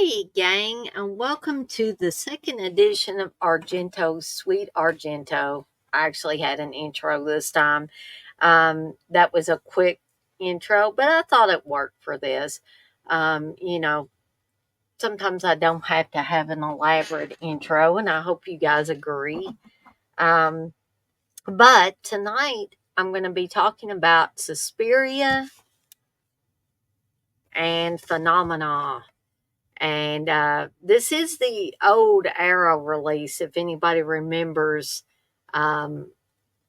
Hey, gang, and welcome to the second edition of Argento's Sweet Argento. I actually had an intro this time. That was a quick intro, but I thought it worked for this. You know, sometimes I don't have to have an elaborate intro, and I hope you guys agree. Um, but tonight I'm going to be talking about Suspiria and Phenomena. And this is the old Arrow release, if anybody remembers um,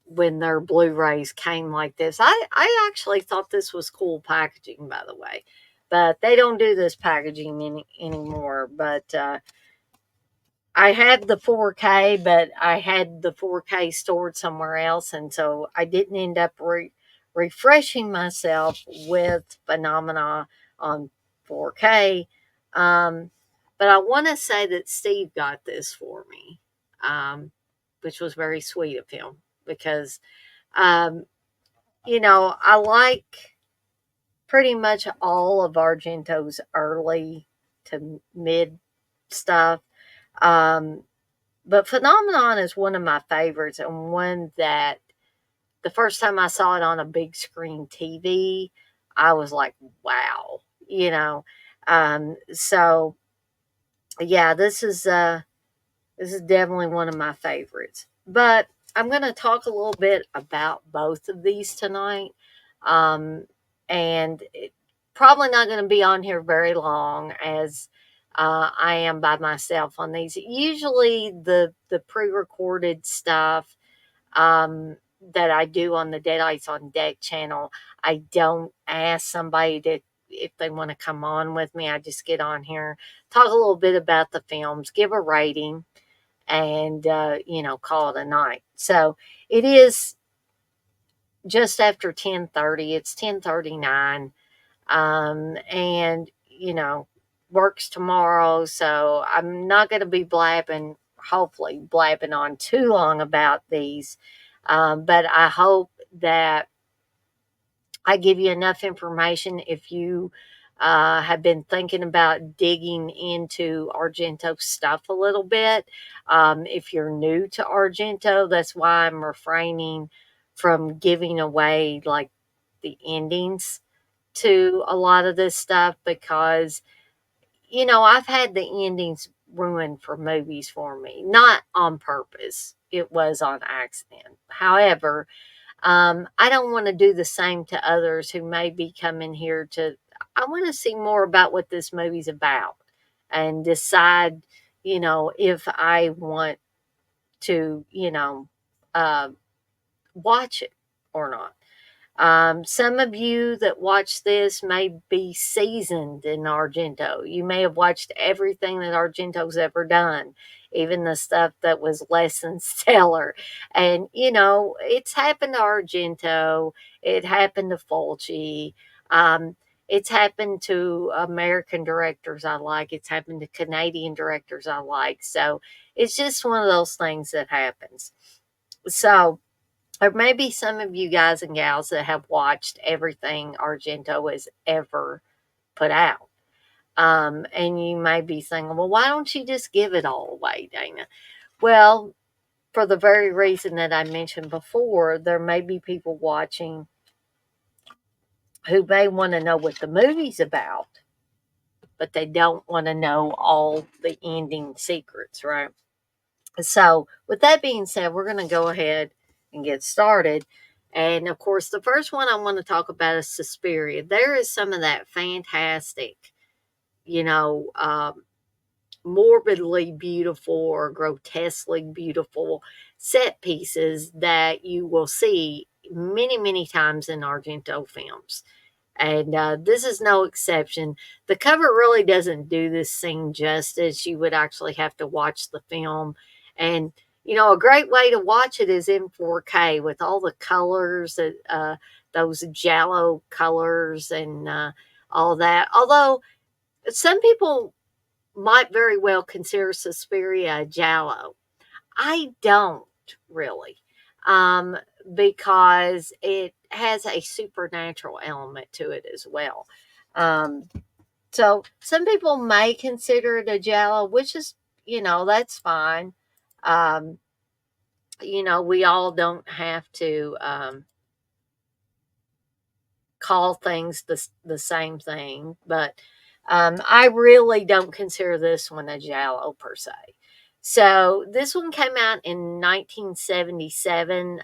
when their Blu rays came like this. I actually thought this was cool packaging, by the way. But they don't do this packaging anymore. But I had the 4K, but I had the 4K stored somewhere else. And so I didn't end up refreshing myself with Phenomena on 4K. Um, but I want to say that Steve got this for me, which was very sweet of him because, um, I like pretty much all of Argento's early to mid stuff. Um, but Phenomenon is one of my favorites and one that the first time I saw it on a big screen TV, I was like, wow, you know. So yeah, this is definitely one of my favorites. But I'm going to talk a little bit about both of these tonight. Um, and probably not going to be on here very long as I am by myself on these. Usually the pre-recorded stuff that I do on the Dead Ice on Deck channel, I don't ask somebody to if they want to come on with me. I just get on here, talk a little bit about the films, give a rating, and call it a night. So it is just after 10:30. It's 10:39, and works tomorrow. So I'm not going to be blabbing. Hopefully, blabbing on too long about these, but I hope that I give you enough information if you have been thinking about digging into Argento stuff a little bit. If you're new to Argento, that's why I'm refraining from giving away like the endings to a lot of this stuff because, I've had the endings ruined for movies for me, not on purpose. It was on accident. However, I don't want to do the same to others who may be coming here to. I want to see more about what this movie's about and decide, if I want to, uh, watch it or not. Some of you that watch this may be seasoned in Argento. You may have watched everything that Argento's ever done, even the stuff that was less than stellar. And, it's happened to Argento, it happened to Fulci, it's happened to American directors I like, it's happened to Canadian directors I like. So it's just one of those things that happens. So, or maybe some of you guys and gals that have watched everything Argento has ever put out. And you may be thinking, well, why don't you just give it all away, Dana? Well, for the very reason that I mentioned before, there may be people watching who may want to know what the movie's about, but they don't want to know all the ending secrets, right? So, with that being said, we're going to go ahead and get started. And of course, the first one I want to talk about is Suspiria. There is some of that fantastic, you know, morbidly beautiful or grotesquely beautiful set pieces that you will see many, many times in Argento films. And this is no exception. The cover really doesn't do this scene justice. You would actually have to watch the film. And, you know, a great way to watch it is in 4K with all the colors, those Giallo colors and all that. Although some people might very well consider Suspiria Giallo. I don't really, um, because it has a supernatural element to it as well. Um, so some people may consider it a Giallo, which is, you know, that's fine. Um, you know, we all don't have to call things the same thing, but I really don't consider this one a Giallo per se. So this one came out in 1977.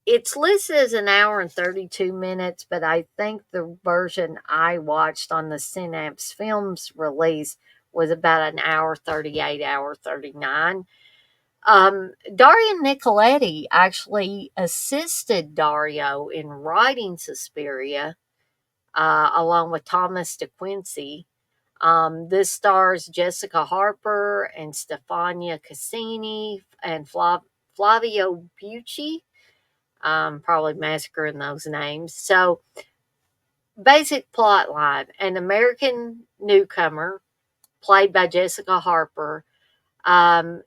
It's listed as an hour and 32 minutes, but I think the version I watched on the Synapse Films release was about an hour 38, hour 39. Dario Nicoletti actually assisted Dario in writing Suspiria, along with Thomas DeQuincy. This stars Jessica Harper and Stefania Cassini and Flavio Bucci. Probably massacring those names. So, basic plot line: an American newcomer, played by Jessica Harper, um,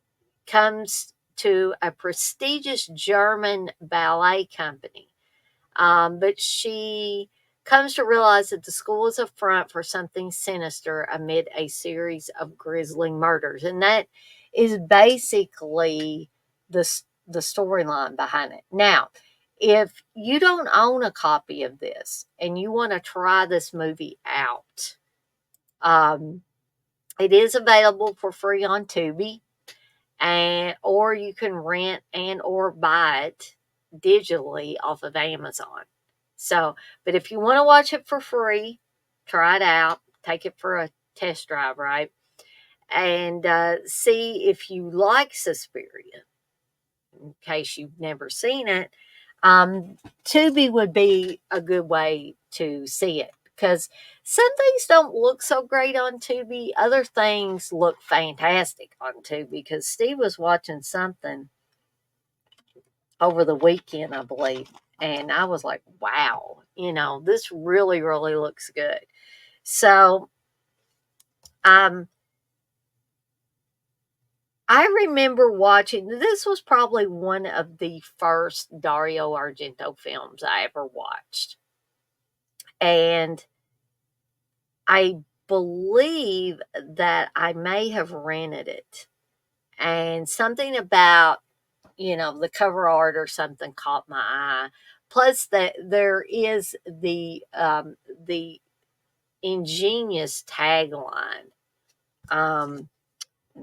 comes to a prestigious German ballet company. But she comes to realize that the school is a front for something sinister amid a series of grisly murders. And that is basically the storyline behind it. Now, if you don't own a copy of this and you want to try this movie out, um, it is available for free on Tubi, and or you can rent and or buy it digitally off of Amazon. So, but if you want to watch it for free, try it out, take it for a test drive, right? And see if you like Suspiria, in case you've never seen it. Tubi would be a good way to see it because some things don't look so great on Tubi. Other things look fantastic on Tubi because Steve was watching something over the weekend, I believe. And I was like, wow, you know, this really, really looks good. So, um, I remember watching, this was probably one of the first Dario Argento films I ever watched. And I believe that I may have rented it. And something about, you know, the cover art or something caught my eye. Plus, that there is the ingenious tagline. And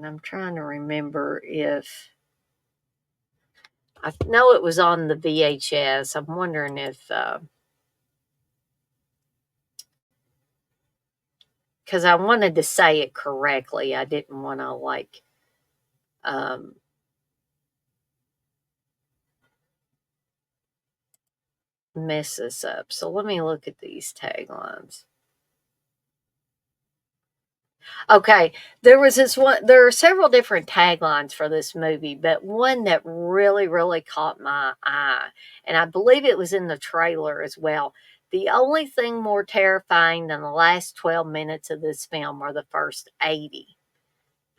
I'm trying to remember if I know it was on the VHS. I'm wondering if because I wanted to say it correctly. I didn't want to like um, mess this up. So let me look at these taglines. Okay, there was this one. There are several different taglines for this movie, but one that really, really caught my eye, and I believe it was in the trailer as well. The only thing more terrifying than the last 12 minutes of this film are the first 80.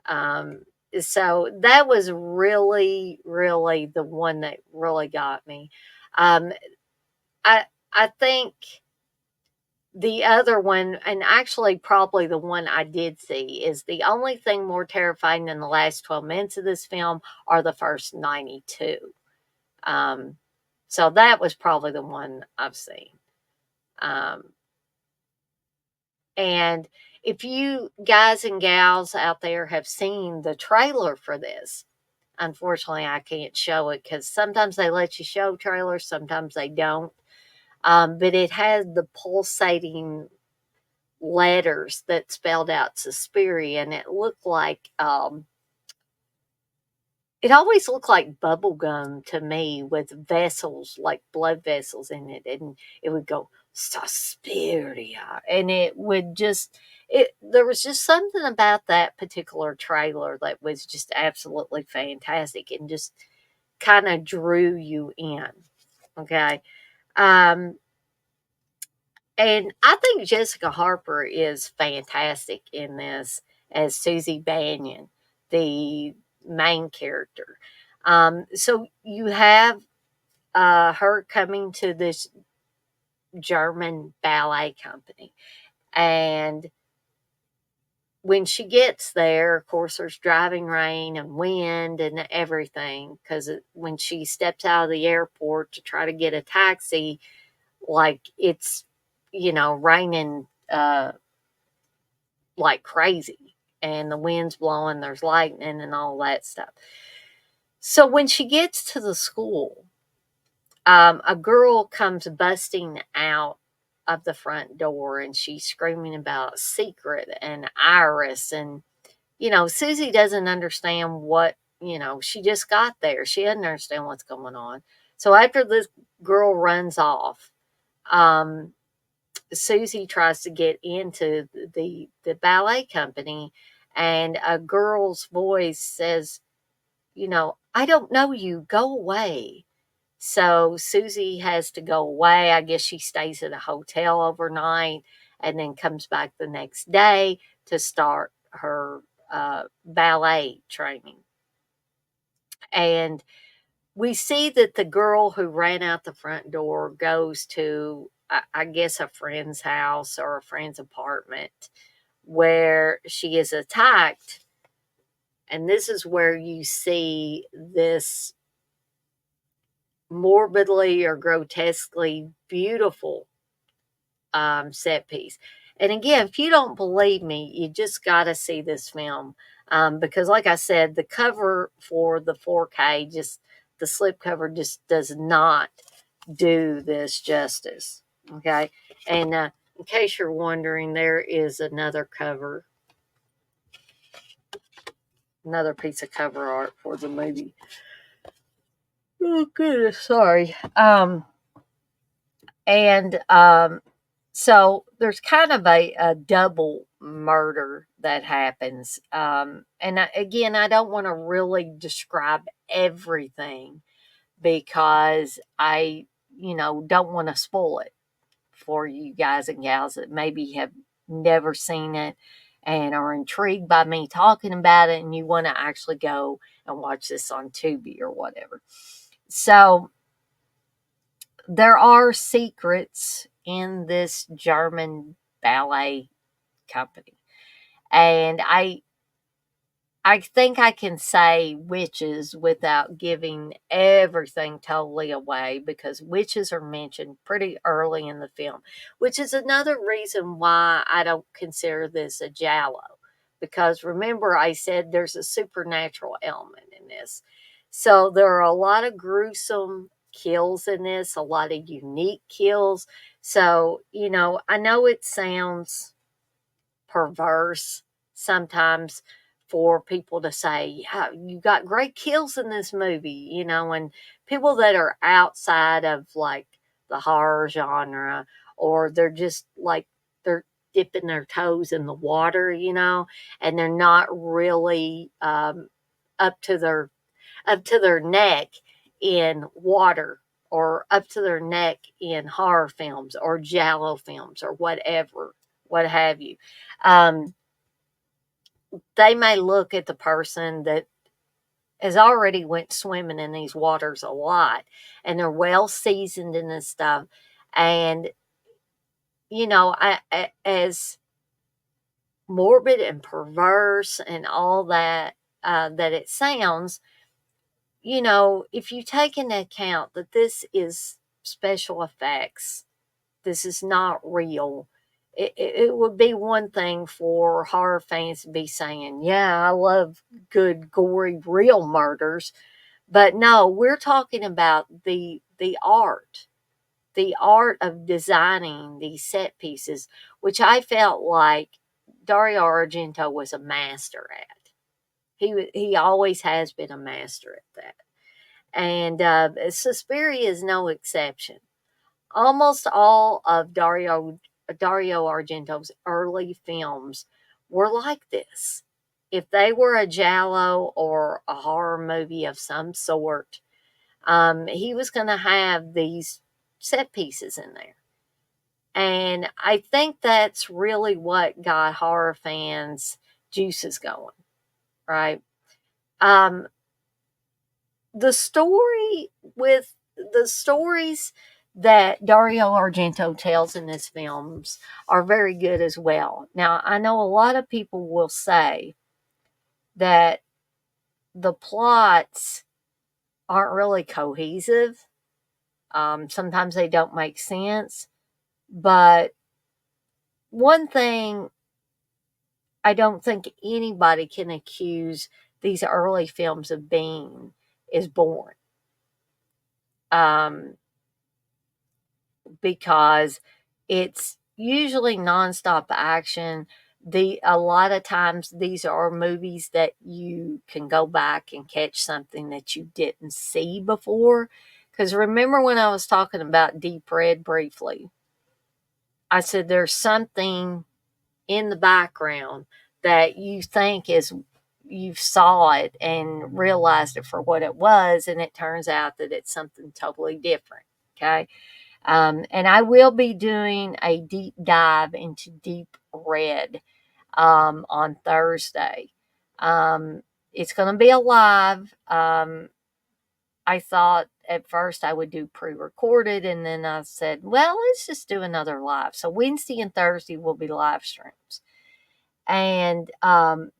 Um, so that was really, really the one that really got me. Um, I I think the other one, and actually probably the one I did see, is the only thing more terrifying than the last 12 minutes of this film are the first 92. Um, so that was probably the one I've seen. Um, and if you guys and gals out there have seen the trailer for this, unfortunately, I can't show it because sometimes they let you show trailers, sometimes they don't. But it had the pulsating letters that spelled out Suspiria, and it always looked like bubble gum to me with vessels, like blood vessels in it, and it would go Suspiria, and it would just it. There was just something about that particular trailer that was just absolutely fantastic, and just kind of drew you in. Okay, um, and I think Jessica Harper is fantastic in this as Susie Banyan, the main character. So you have her coming to this German ballet company. And when she gets there, of course, there's driving rain and wind and everything. Because when she steps out of the airport to try to get a taxi, like it's, raining like crazy, and the wind's blowing, there's lightning and all that stuff. So when she gets to the school, a girl comes busting out of the front door, and she's screaming about Secret and Iris. And, Susie doesn't understand she just got there. She doesn't understand what's going on. So after this girl runs off, um, Susie tries to get into the ballet company, and a girl's voice says, I don't know you, go away. So Susie has to go away. I guess she stays at a hotel overnight and then comes back the next day to start her ballet training. And we see that the girl who ran out the front door goes to, I guess, a friend's house or a friend's apartment where she is attacked. And this is where you see this morbidly or grotesquely beautiful set piece. And again, if you don't believe me, you just got to see this film, because, like I said, the cover for the 4K, just the slipcover, just does not do this justice. Okay, and in case you're wondering, there is another cover, another piece of cover art for the movie. Oh goodness, sorry. And So there's kind of a double murder that happens. Again, I don't want to really describe everything because don't want to spoil it for you guys and gals that maybe have never seen it and are intrigued by me talking about it, and you want to actually go and watch this on Tubi or whatever. So there are secrets in this German ballet company. And I think I can say witches without giving everything totally away, because witches are mentioned pretty early in the film, which is another reason why I don't consider this a giallo. Because remember, I said there's a supernatural element in this. So there are a lot of gruesome kills in this, a lot of unique kills. So, I know it sounds perverse sometimes for people to say, yeah, you got great kills in this movie, and people that are outside of like the horror genre, or they're just like, they're dipping their toes in the water, and they're not really up to their neck in water, or up to their neck in horror films or giallo films or whatever, what have you. Um, they may look at the person that has already went swimming in these waters a lot, and they're well seasoned in this stuff. And, as morbid and perverse and all that, that it sounds, if you take into account that this is special effects, this is not real, it would be one thing for horror fans to be saying, yeah, I love good, gory, real murders. But no, we're talking about the art of designing these set pieces, which I felt like Dario Argento was a master at. He always has been a master at that. And Suspiria is no exception. Almost all of Dario Argento's early films were like this. If they were a giallo or a horror movie of some sort, he was going to have these set pieces in there. And I think that's really what got horror fans' juices going, right? Um, the story with the stories that Dario Argento tells in his films are very good as well. Now, I know a lot of people will say that the plots aren't really cohesive. Sometimes they don't make sense. But one thing I don't think anybody can accuse these early films of being is boring. Um, because it's usually nonstop action. A lot of times these are movies that you can go back and catch something that you didn't see before. Because remember when I was talking about Deep Red briefly, I said there's something in the background that you think is you saw it and realized it for what it was, and it turns out that it's something totally different. Okay. And I will be doing a deep dive into Deep Red on Thursday. Um, it's going to be a live. I thought at first I would do pre recorded, and then I said, well, let's just do another live. So Wednesday and Thursday will be live streams. And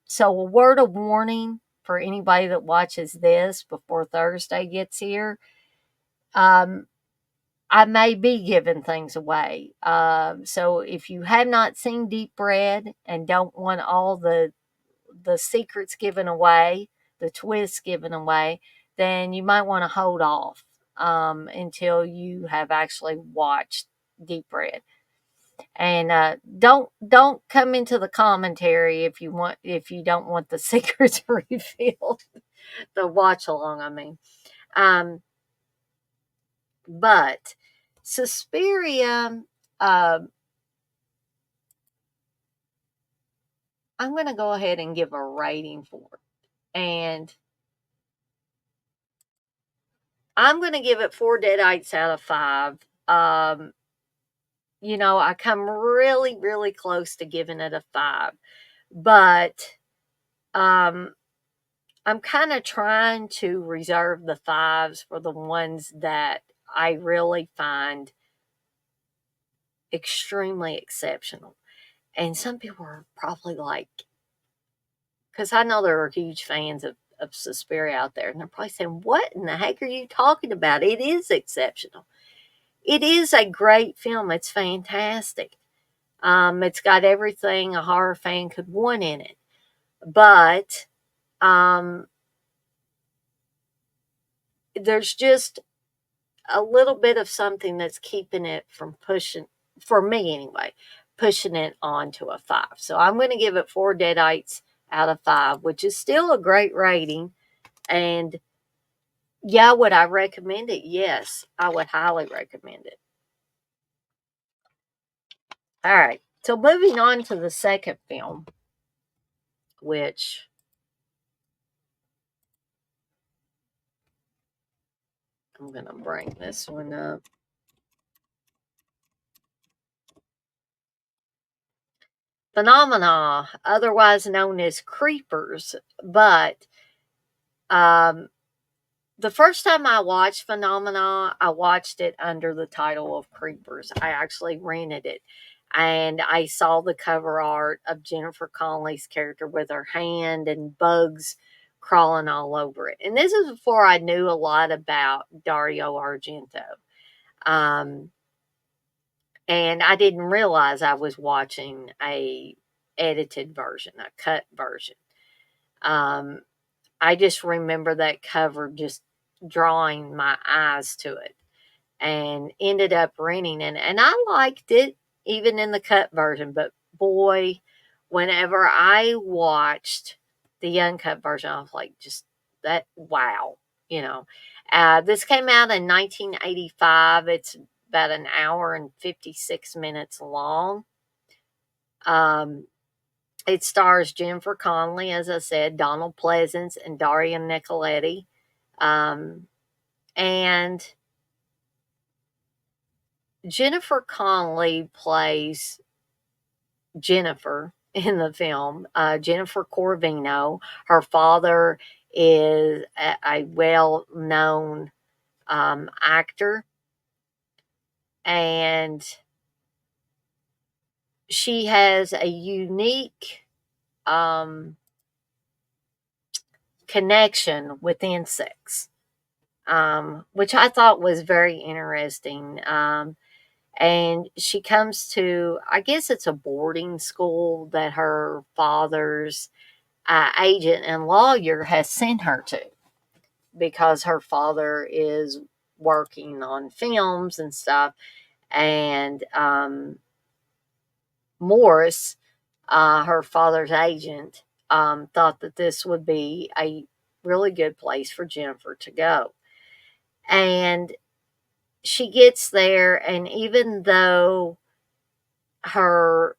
so, a word of warning for anybody that watches this before Thursday gets here. Um, I may be giving things away. So if you have not seen Deep Red and don't want all the secrets given away, the twists given away, then you might want to hold off until you have actually watched Deep Red. And don't come into the commentary if you don't want the secrets revealed. The watch along, I mean. Um, but Suspiria, uh, I'm going to go ahead and give a rating for it. And I'm going to give it 4 deadites out of 5. Um, I come really, really close to giving it a 5. But um, I'm kind of trying to reserve the 5s for the ones that I really find extremely exceptional. And some people are probably like, because I know there are huge fans of Suspiria out there, and they're probably saying, what in the heck are you talking about? It is exceptional. It is a great film. It's fantastic. It's got everything a horror fan could want in it. But um, there's just a little bit of something that's keeping it from pushing, for me anyway, pushing it on to a 5. So I'm going to give it 4 deadites out of 5, which is still a great rating. And yeah, would I recommend it? Yes, I would highly recommend it. All right. So moving on to the second film, which I'm going to bring this one up. Phenomena, otherwise known as Creepers, but um, the first time I watched Phenomena, I watched it under the title of Creepers. I actually rented it. And I saw the cover art of Jennifer Connelly's character with her hand and bugs crawling all over it. And this is before I knew a lot about Dario Argento. Um, and I didn't realize I was watching a edited version, a cut version. Um, I just remember that cover just drawing my eyes to it, and ended up renting it. And I liked it even in the cut version, but boy, whenever I watched the uncut version, I was like, just that, wow, you know. This came out in 1985. It's about an hour and 56 minutes long. Um, it stars Jennifer Connelly, as I said, Donald Pleasance, and Daria Nicoletti. Um, and Jennifer Connelly plays Jennifer in the film, Jennifer Corvino. Her father is a well known actor, and she has a unique um, connection with insects, which I thought was very interesting. And she comes to, I guess it's a boarding school that her father's agent and lawyer has sent her to, because her father is working on films and stuff. And Morris, her father's agent, thought that this would be a really good place for Jennifer to go. And she gets there, and even though her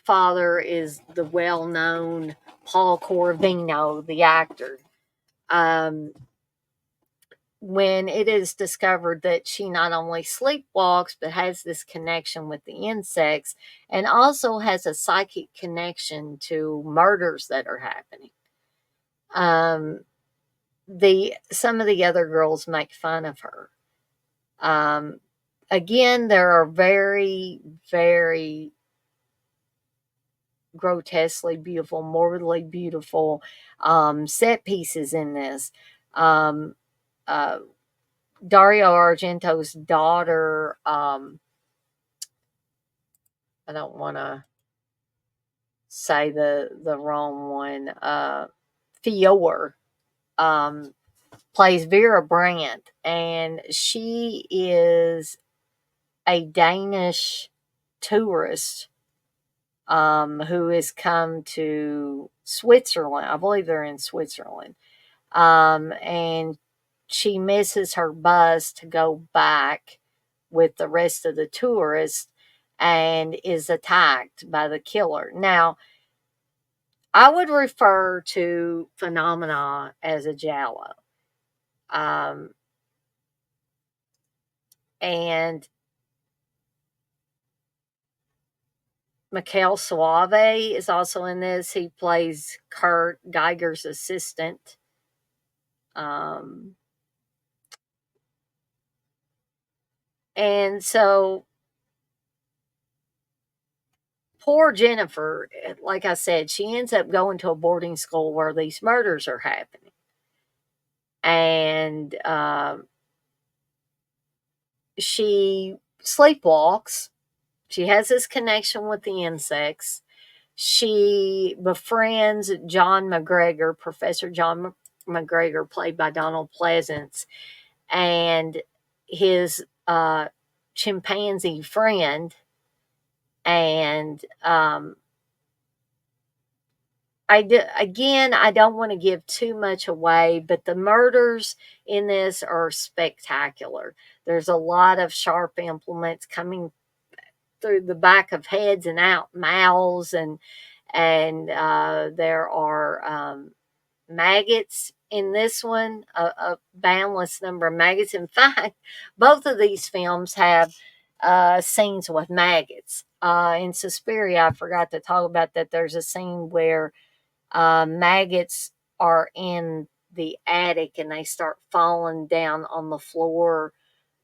father is the well known Paul Corvino, the actor, um, when it is discovered that she not only sleepwalks but has this connection with the insects, and also has a psychic connection to murders that are happening. Um, the Some of the other girls make fun of her. Um, Again, there are very, very grotesquely beautiful, morbidly beautiful set pieces in this. Um, uh, Dario Argento's daughter, I don't want to say the wrong one, Fior, um, plays Vera Brandt, and she is a Danish tourist who has come to Switzerland. I believe they're in Switzerland. And she misses her bus to go back with the rest of the tourists and is attacked by the killer. Now, I would refer to Phenomena as a giallo. Um, and Mikhail Suave is also in this. He plays Kurt Geiger's assistant. Um, and so poor Jennifer, like I said, she ends up going to a boarding school where these murders are happening. And she sleepwalks. She has this connection with the insects. She befriends John McGregor, Professor John McGregor, played by Donald Pleasance, and his chimpanzee friend. And again, I don't want to give too much away, but the murders in this are spectacular. There's a lot of sharp implements coming through the back of heads and out mouths, and there are maggots in this one, a boundless number of maggots. In fact, both of these films have scenes with maggots. In Suspiria, I forgot to talk about that. There's a scene where maggots are in the attic and they start falling down on the floor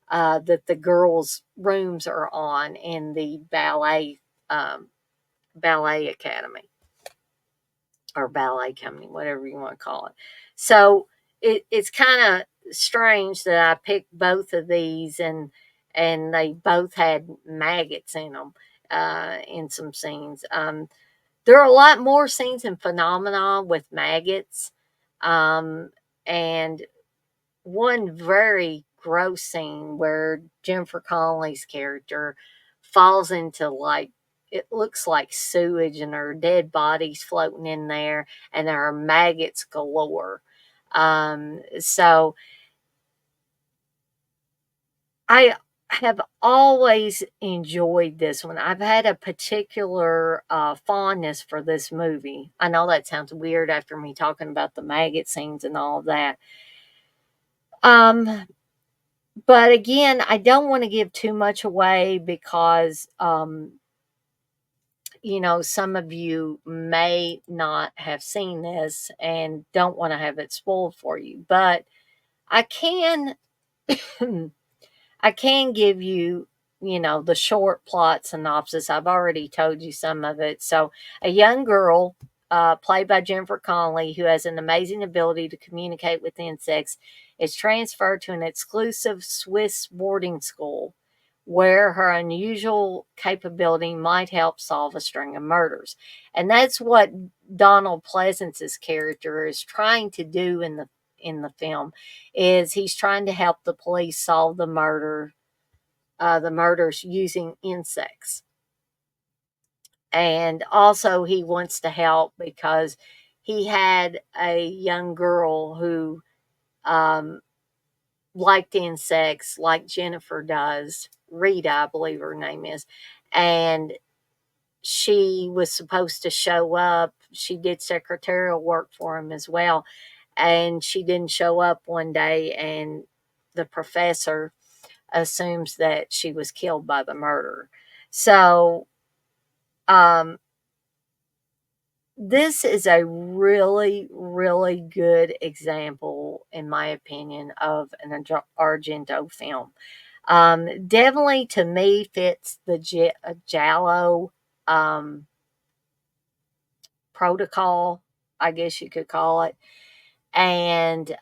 that the girls' rooms are on in the ballet academy, or ballet company, whatever you want to call it. So it's kind of strange that I picked both of these, and they both had maggots in them in some scenes. There are a lot more scenes in Phenomena with maggots, and one very gross scene where Jennifer Connelly's character falls into, like, it looks like sewage, and her dead body's floating in there, and there are maggots galore. So I have always enjoyed this one. I've had a particular fondness for this movie. I know that sounds weird after me talking about the maggot scenes and all of that. Um, but again, I don't want to give too much away because, some of you may not have seen this and don't want to have it spoiled for you. But I can I can give you, the short plot synopsis. I've already told you some of it. So, a young girl, played by Jennifer Connelly, who has an amazing ability to communicate with insects, is transferred to an exclusive Swiss boarding school where her unusual capability might help solve a string of murders. And that's what Donald Pleasance's character is trying to do in the film, is he's trying to help the police solve the murders using insects. And also he wants to help because he had a young girl who um, liked insects like Jennifer does. Rita, I believe her name is. And she was supposed to show up. She did secretarial work for him as well. And she didn't show up one day, and the professor assumes that she was killed by the murderer. So, um, this is a really, really good example, in my opinion, of an Argento film. Definitely, to me, fits the Giallo protocol, I guess you could call it. And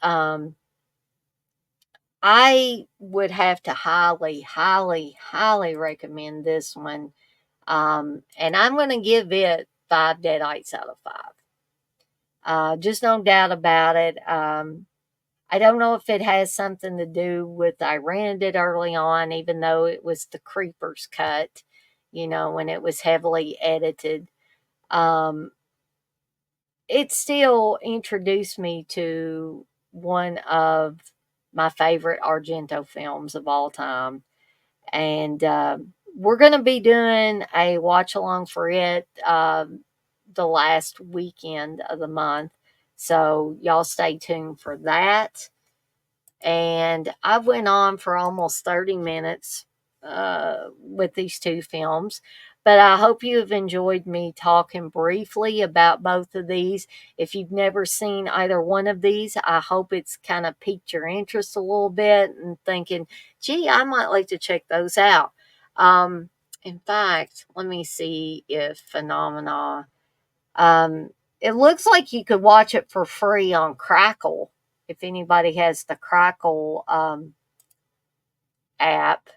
I would have to highly, highly, highly recommend this one. And I'm going to give it 5 deadites out of 5. Just no doubt about it. I don't know if it has something to do with I rented it early on, even though it was the Creepers cut, when it was heavily edited. Um, it still introduced me to one of my favorite Argento films of all time. And we're going to be doing a watch along for it the last weekend of the month. So y'all stay tuned for that. And I went on for almost 30 minutes with these two films. But I hope you have enjoyed me talking briefly about both of these. If you've never seen either one of these, I hope it's kind of piqued your interest a little bit and thinking, gee, I might like to check those out. Um, in fact, let me see if Phenomena. Um, it looks like you could watch it for free on Crackle if anybody has the Crackle app.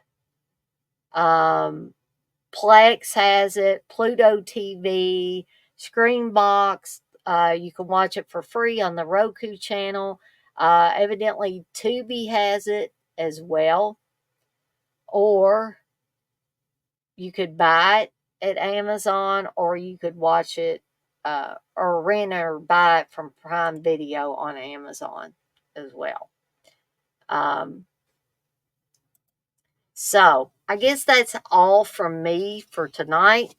Plex has it, Pluto TV, Screenbox. You can watch it for free on the Roku channel. Evidently, Tubi has it as well. Or you could buy it at Amazon, or you could watch it or rent or buy it from Prime Video on Amazon as well. Um, so I guess that's all from me for tonight.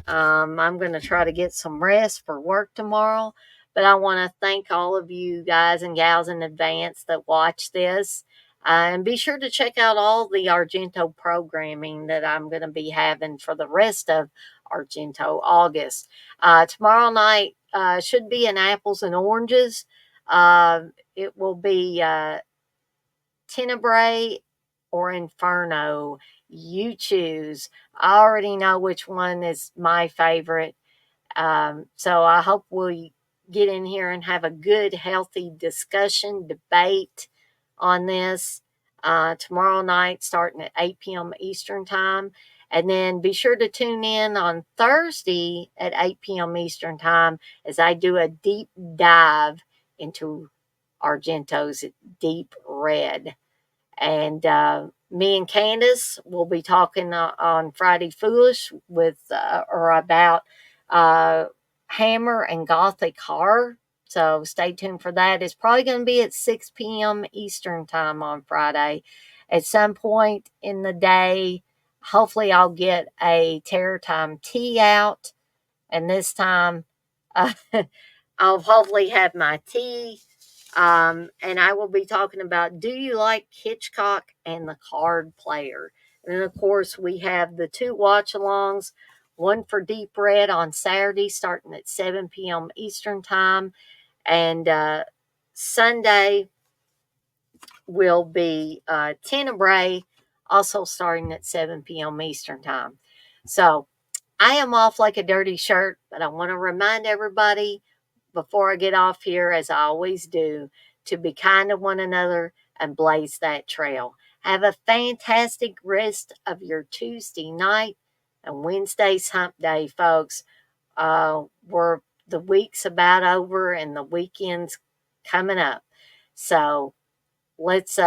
I'm going to try to get some rest for work tomorrow, but I want to thank all of you guys and gals in advance that watch this. And be sure to check out all the Argento programming that I'm going to be having for the rest of Argento August. Tomorrow night should be an apples and oranges. It will be Tenebrae or Inferno. You choose. I already know which one is my favorite. So I hope we'll get in here and have a good, healthy discussion, debate on this. tomorrow night starting at 8 p.m. Eastern Time. And then be sure to tune in on Thursday at 8 p.m. Eastern Time as I do a deep dive into Argento's Deep Red. And me and Candace will be talking on Friday Foolish with or about uh, Hammer and Gothic horror. So stay tuned for that. It's probably going to be at 6 p.m. Eastern Time on Friday. At some point in the day, hopefully, I'll get a Terror Time tea out. And this time, uh, I'll hopefully have my tea. And I will be talking about Do You Like Hitchcock and the Card Player? And then, of course, we have the two watch alongs, one for Deep Red on Saturday starting at 7 p.m. Eastern Time. And Sunday will be Tenebrae, also starting at 7 p.m. Eastern Time. So I am off like a dirty shirt, but I want to remind everybody before I get off here, as I always do, to be kind to one another and blaze that trail. Have a fantastic rest of your Tuesday night and Wednesday's hump day, folks. We're the week's about over and the weekend's coming up. So let's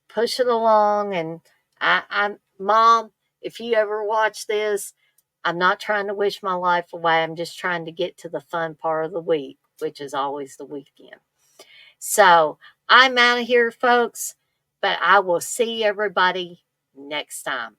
push it along. And I'm Mom, if you ever watch this, I'm not trying to wish my life away. I'm just trying to get to the fun part of the week, which is always the weekend. So I'm out of here, folks, but I will see everybody next time.